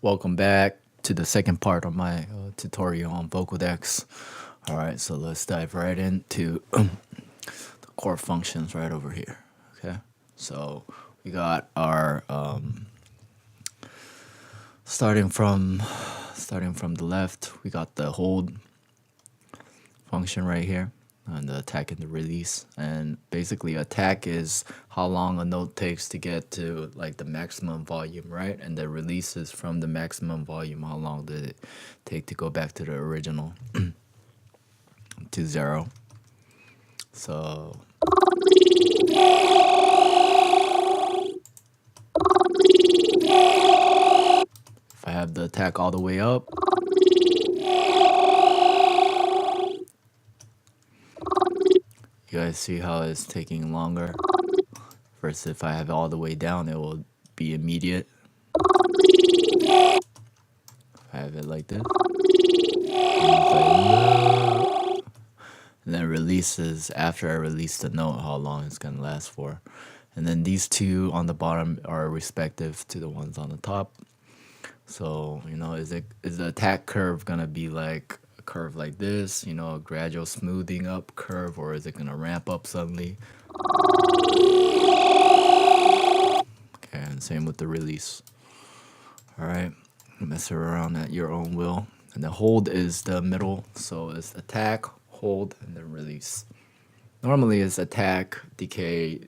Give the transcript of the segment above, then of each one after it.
Welcome back to the second part of my tutorial on VOCODEX. Alright, so let's dive right into the core functions right over here. Okay, so we got our starting from the left, we got the hold function right here, and the attack and the release. And basically attack is how long a note takes to get to like the maximum volume, right? And the release is from the maximum volume, how long did it take to go back to the original to 0. So if I have the attack all the way up, you guys see how it's taking longer? Versus if I have it all the way down, it will be immediate. If I have it like this. And then releases after I release the note, how long it's gonna last for. And then these two on the bottom are respective to the ones on the top. So, you know, is the attack curve gonna be like a curve like this, you know, a gradual smoothing up curve, or is it gonna ramp up suddenly? Okay, and same with the release. Alright, mess around at your own will. And the hold is the middle, so it's attack, hold, and then release. Normally it's attack, decay,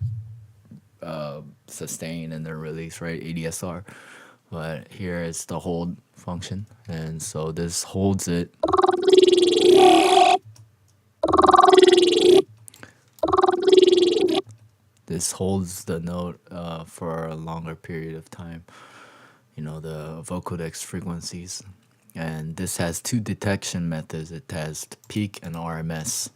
sustain, and then release, right? ADSR. But here it's the hold function, and so this holds it. This holds the note for a longer period of time. You know, the VOCODEX frequencies. And this has two detection methods. It has peak and RMS.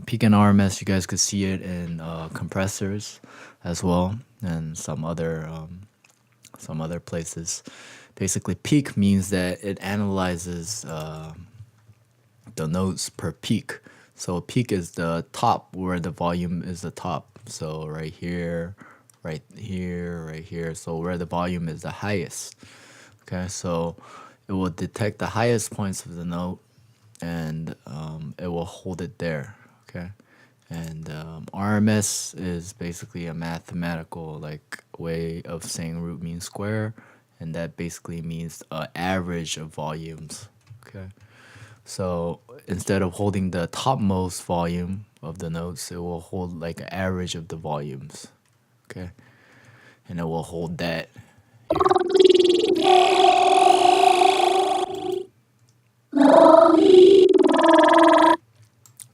Peak and RMS, you guys could see it in compressors as well, and some other places. Basically, peak means that it analyzes the notes per peak. So peak is the top where the volume is the top. So right here, right here, right here. So where the volume is the highest. Okay, so it will detect the highest points of the note, and it will hold it there. Okay, and RMS is basically a mathematical like way of saying root mean square, and that basically means average of volumes. Okay, so instead of holding the topmost volume of the notes, it will hold like an average of the volumes. Okay, and it will hold that here.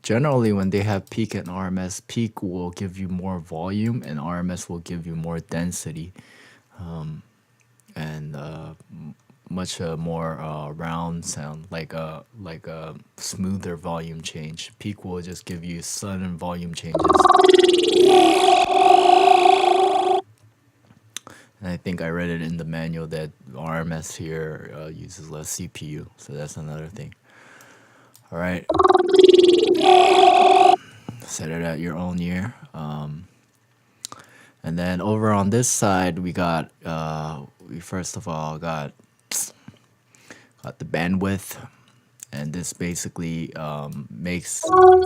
Generally, when they have peak and RMS, peak will give you more volume and RMS will give you more density, and much more round sound, like a smoother volume change. Peak will just give you sudden volume changes. And I think I read it in the manual that RMS here uses less CPU, so that's another thing. All right. Set it at your own ear. And then over on this side, we got we first of all got the bandwidth, and this basically makes, I have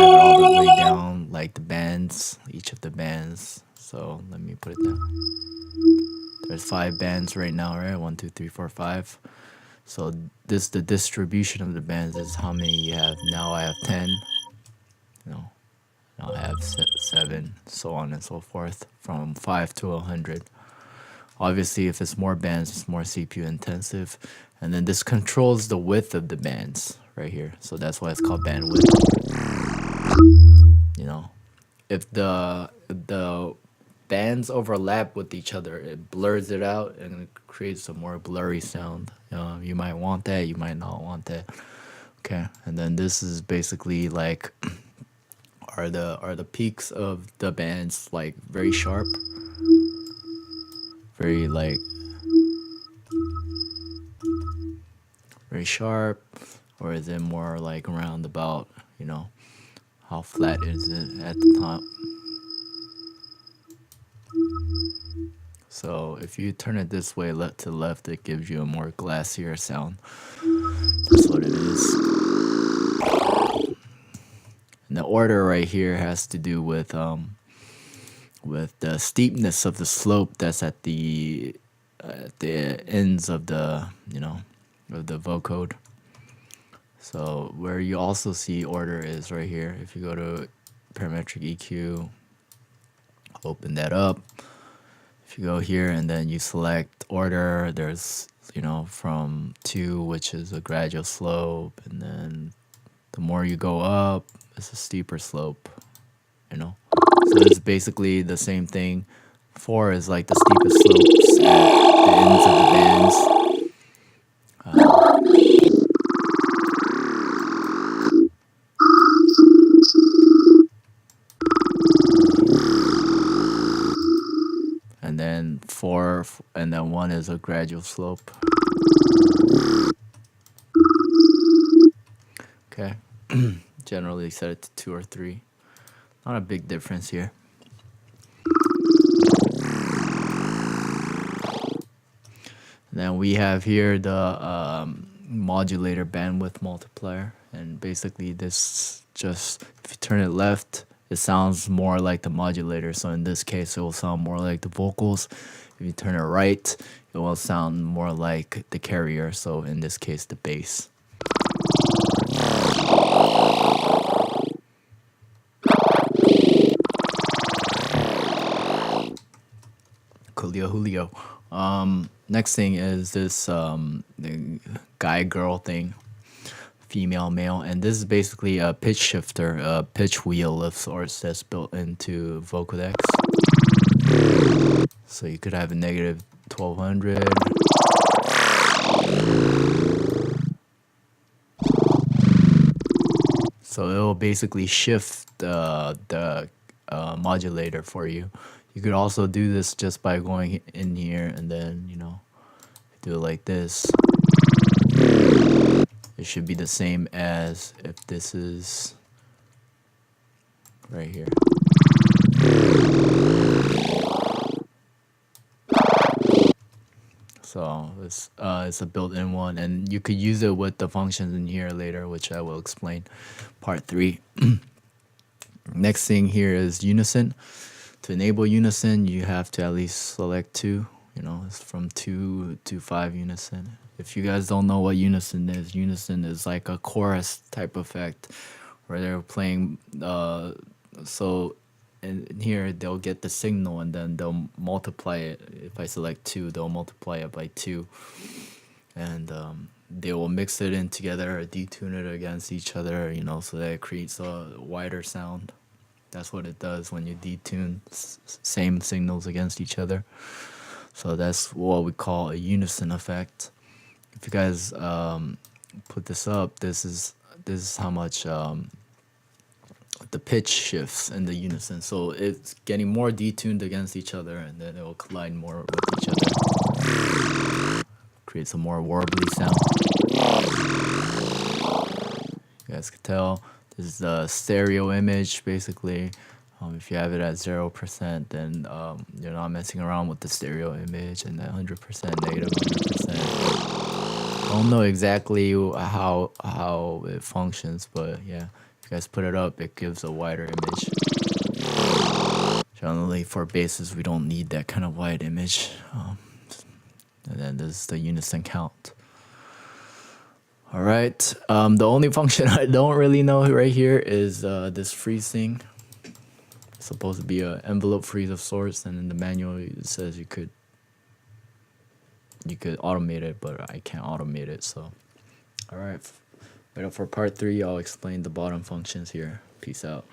it all the way down, like the bands, each of the bands. So let me put it down. There's 5 bands right now, right? 1, 2, 3, 4, 5. So this, the distribution of the bands is how many you have. Now I have 10. You know, now I have 7, so on and so forth, from 5 to 100. Obviously, if it's more bands, it's more CPU intensive. And then this controls the width of the bands right here. So that's why it's called bandwidth. You know, if the bands overlap with each other, it blurs it out and it creates a more blurry sound. You might want that, you might not want that. Okay, and then this is basically like are the peaks of the bands like very sharp, very like very sharp, or is it more like roundabout? You know, how flat is it at the top? So if you turn it this way, left to left, it gives you a more glassier sound. That's what it is. And the order right here has to do with the steepness of the slope that's at the ends of the of the vocode. So where you also see order is right here. If you go to parametric EQ, open that up. If you go here and then you select order, there's from 2, which is a gradual slope, and then the more you go up, it's a steeper slope. So it's basically the same thing. 4 is like the steepest slopes at the ends of the bands. And then 4, and then 1 is a gradual slope. Okay. Generally set it to 2 or 3. Not a big difference here. And then we have here the modulator bandwidth multiplier, and basically this just, if you turn it left, it sounds more like the modulator. So in this case, it will sound more like the vocals. If you turn it right, it will sound more like the carrier. So in this case, the bass. Julio. Next thing is this the guy girl thing, female male, and this is basically a pitch shifter, a pitch wheel of sorts that's built into VOCODEX. So you could have a negative 1200. So it will basically shift the modulator for you. You could also do this just by going in here and then, do it like this. It should be the same as if this is right here. So it's a built-in one, and you could use it with the functions in here later, which I will explain part 3. Next thing here is Unison. To enable Unison, you have to at least select 2. It's from 2 to 5 Unison. If you guys don't know what Unison is like a chorus type effect where they're playing. So in here, they'll get the signal and then they'll multiply it. If I select 2, they'll multiply it by 2. And they will mix it in together or detune it against each other, so that it creates a wider sound. That's what it does when you detune same signals against each other. So that's what we call a unison effect. If you guys put this up, this is how much the pitch shifts in the unison. So it's getting more detuned against each other, and then it will collide more with each other. Creates a more warbly sound. You guys can tell. This is the stereo image, basically. If you have it at 0%, then you're not messing around with the stereo image, and then 100%, negative 100%. I don't know exactly how it functions, but yeah, if you guys put it up, it gives a wider image. Generally, for basses, we don't need that kind of wide image. And then there's the unison count. All right. The only function I don't really know right here is this freeze thing. It's supposed to be an envelope freeze of sorts, and in the manual it says you could automate it, but I can't automate it. So, all right. Wait up for part 3. I'll explain the bottom functions here. Peace out.